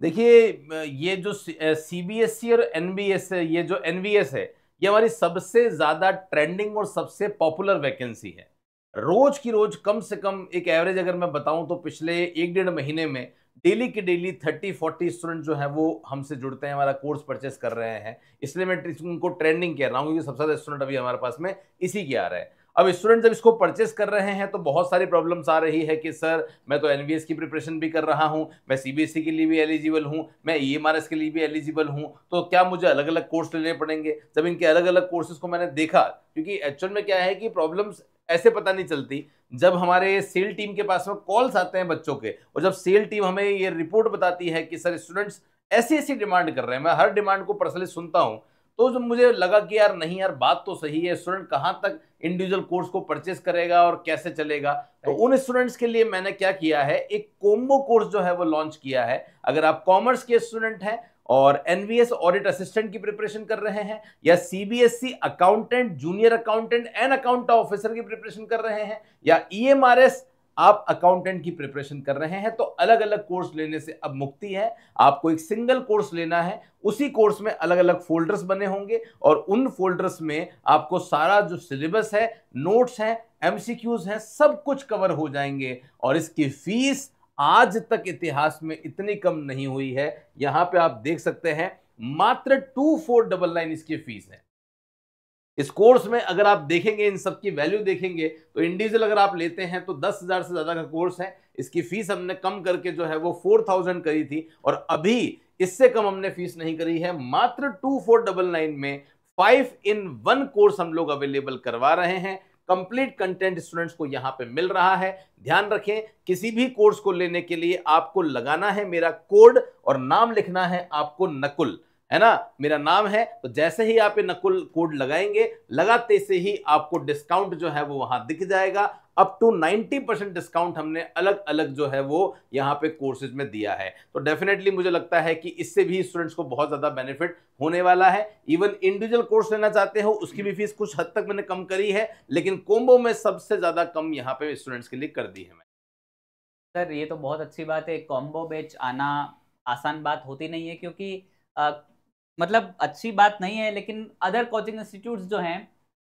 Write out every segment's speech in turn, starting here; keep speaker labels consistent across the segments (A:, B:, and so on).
A: देखिए ये जो सीबीएसई और एनबीएस है, ये जो एनवीएस है, ये हमारी सबसे ज्यादा ट्रेंडिंग और सबसे पॉपुलर वैकेंसी है। रोज की रोज कम से कम एक एवरेज अगर मैं बताऊं तो पिछले 1 डेढ़ महीने में डेली की डेली 30-40 स्टूडेंट जो है वो हमसे जुड़ते हैं, हमारा कोर्स परचेस कर रहे हैं। इसलिए मैं उनको ट्रेंडिंग कह रहा हूँ क्योंकि सबसे ज्यादा स्टूडेंट अभी हमारे पास में इसी के आ रहे हैं। अब स्टूडेंट जब इसको परचेस कर रहे हैं तो बहुत सारी प्रॉब्लम्स आ रही है कि सर मैं तो एनवीएस की प्रिपरेशन भी कर रहा हूं, मैं सीबीएसई के लिए भी एलिजिबल हूं, मैं ईएमआरएस के लिए भी एलिजिबल हूं, तो क्या मुझे अलग अलग कोर्स लेने पड़ेंगे? जब इनके अलग अलग कोर्सेज को मैंने देखा, क्योंकि एक्चुअल में क्या है कि प्रॉब्लम्स ऐसे पता नहीं चलती। जब हमारे सेल टीम के पास में कॉल्स आते हैं बच्चों के, और जब सेल टीम हमें ये रिपोर्ट बताती है कि सर स्टूडेंट्स ऐसी ऐसी डिमांड कर रहे हैं, मैं हर डिमांड को पर्सनली सुनता हूं, तो जब मुझे लगा कि यार नहीं यार, बात तो सही है, स्टूडेंट कहां तक इंडिविजुअल कोर्स को परचेस करेगा और कैसे चलेगा। तो उन स्टूडेंट्स के लिए मैंने क्या किया है, एक कोम्बो कोर्स जो है वो लॉन्च किया है। अगर आप कॉमर्स के स्टूडेंट हैं और एनवीएस ऑडिट असिस्टेंट की प्रिपरेशन कर रहे हैं, या CBSE accountant, junior accountant and account officer की प्रिपरेशन कर रहे हैं, या ईएमआरएस आप अकाउंटेंट की प्रिपरेशन कर रहे हैं, तो अलग अलग कोर्स लेने से अब मुक्ति है। आपको एक सिंगल कोर्स लेना है, उसी कोर्स में अलग अलग फोल्डर्स बने होंगे, और उन फोल्डर्स में आपको सारा जो सिलेबस है, नोट्स हैं, एमसीक्यूज हैं, सब कुछ कवर हो जाएंगे। और इसकी फीस आज तक इतिहास में इतनी कम नहीं हुई है। यहां पे आप देख सकते हैं, मात्र 2499 इसकी फीस है। इस कोर्स में अगर आप देखेंगे, इन सब की वैल्यू देखेंगे, तो इंडिविजुअल अगर आप लेते हैं तो 10,000 से ज्यादा का कोर्स है। इसकी फीस हमने कम करके जो है वो 4000 करी थी, और अभी इससे कम हमने फीस नहीं करी है। मात्र 2499 में 5 in 1 कोर्स हम लोग अवेलेबल करवा रहे हैं। कंप्लीट कंटेंट स्टूडेंट्स को यहां पे मिल रहा है। ध्यान रखें, किसी भी कोर्स को लेने के लिए आपको लगाना है मेरा कोड, और नाम लिखना है आपको नकुल, है ना। मेरा नाम है, तो जैसे ही आप ये नकुल कोड लगाएंगे, लगाते से ही आपको डिस्काउंट जो है वो वहां दिख जाएगा। अप टू 90% डिस्काउंट हमने अलग अलग जो है वो यहाँ पे कोर्सेज में दिया है। तो डेफिनेटली मुझे लगता है कि इससे भी स्टूडेंट्स को बहुत ज्यादा बेनिफिट होने वाला है। इवन इंडिविजुअल कोर्स लेना चाहते हो उसकी भी फीस कुछ हद तक मैंने कम करी है, लेकिन कोम्बो में सबसे ज्यादा कम यहाँ पे स्टूडेंट्स के लिए कर दी है।
B: सर ये तो बहुत अच्छी बात है, कॉम्बो बैच आना आसान बात होती नहीं है, क्योंकि मतलब अच्छी बात नहीं है, लेकिन अदर कोचिंग इंस्टीट्यूट्स जो हैं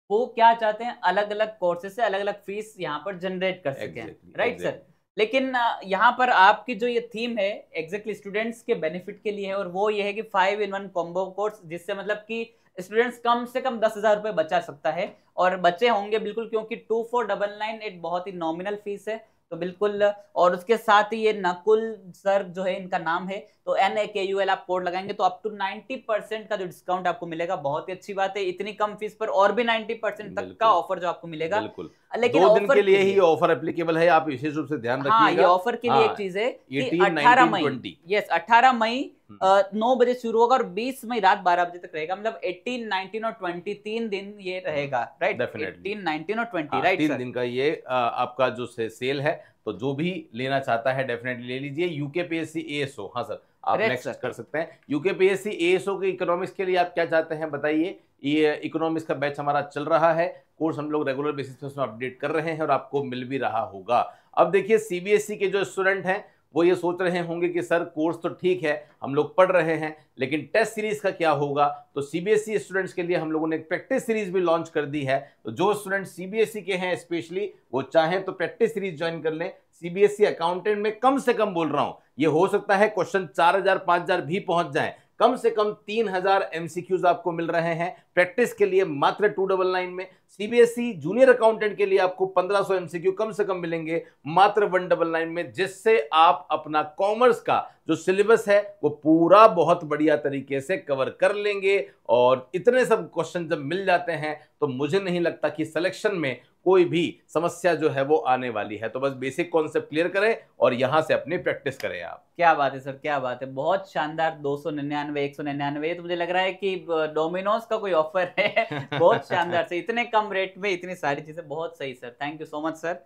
B: वो क्या चाहते हैं, अलग अलग कोर्सेज से अलग अलग फीस यहाँ पर जनरेट कर सकें, राइट सर। लेकिन यहाँ पर आपकी जो ये थीम है एग्जैक्टली स्टूडेंट्स के बेनिफिट के लिए है, और वो ये है कि 5 in 1 कॉम्बो कोर्स, जिससे मतलब कि स्टूडेंट्स कम से कम 10,000 रुपए बचा सकता है, और बच्चे होंगे बिल्कुल, क्योंकि 2499 एक बहुत ही नॉमिनल फीस है, तो बिल्कुल। और उसके साथ ही ये नकुल सर जो है इनका नाम है, तो NAKUL आप कोड लगाएंगे तो अप टू 90% का जो डिस्काउंट आपको मिलेगा, बहुत ही अच्छी बात है। इतनी कम फीस पर और भी 90% तक का ऑफर जो आपको मिलेगा।
A: बिल्कुल,
B: लेकिन
A: 2 दिन के लिए ही ऑफर एप्लीकेबल है, आप विशेष रूप से ध्यान
B: हाँ, ये
A: रखिएगा।
B: ऑफर के लिए एक चीज है कि
A: 18,
B: 18
A: 19,
B: मई
A: 20
B: यस 18 मई 9 बजे शुरू होगा और 20 मई रात 12 बजे तक रहेगा। मतलब 18, 19 और 20 3 दिन ये रहेगा, राइट। 18, 19 और 20, राइट सर।
A: 3 दिन का ये आपका जो सेल है। तो जो भी लेना चाहता है डेफिनेटली ले लीजिए। यूकेपीएससी एएसओ, हाँ सर, आप नेक्स्ट कर सकते हैं। यूकेपीएससी एएसओ के इकोनॉमिक्स के लिए आप क्या चाहते हैं बताइए। ये इकोनॉमिक्स का बैच हमारा चल रहा है, कोर्स हम लोग रेगुलर बेसिस पे उसमें अपडेट कर रहे हैं और आपको मिल भी रहा होगा। अब देखिए, सीबीएसई के जो स्टूडेंट हैं वो ये सोच रहे होंगे कि सर कोर्स तो ठीक है, हम लोग पढ़ रहे हैं, लेकिन टेस्ट सीरीज का क्या होगा। तो सीबीएसई स्टूडेंट्स के लिए हम लोगों ने एक प्रैक्टिस सीरीज भी लॉन्च कर दी है। तो जो स्टूडेंट सीबीएसई के हैं स्पेशली, वो चाहें तो प्रैक्टिस सीरीज ज्वाइन कर लें। सीबीएसई अकाउंटेंट में कम से कम बोल रहा हूं, ये हो सकता है क्वेश्चन 4000 5000 भी पहुंच जाए, कम से कम 3000 एमसीक्यूज आपको मिल रहे हैं प्रैक्टिस के लिए मात्र 299 में। सीबीएसई जूनियर अकाउंटेंट के लिए आपको 1500 एमसीक्यू कम से कम मिलेंगे मात्र 199 में, जिससे आप अपना कॉमर्स का जो सिलेबस है वो पूरा बहुत बढ़िया तरीके से कवर कर लेंगे। और इतने सब क्वेश्चन जब मिल जाते हैं तो मुझे नहीं लगता कि सिलेक्शन में कोई भी समस्या जो है वो आने वाली है। तो बस बेसिक कॉन्सेप्ट क्लियर करें और यहां से अपनी प्रैक्टिस करें आप।
B: क्या बात है सर, क्या बात है, बहुत शानदार। 299, 199, तो मुझे लग रहा है कि डोमिनोज का कोई ऑफर है। बहुत शानदार से, इतने कम रेट में इतनी सारी चीजें, बहुत सही sir, thank you so much sir.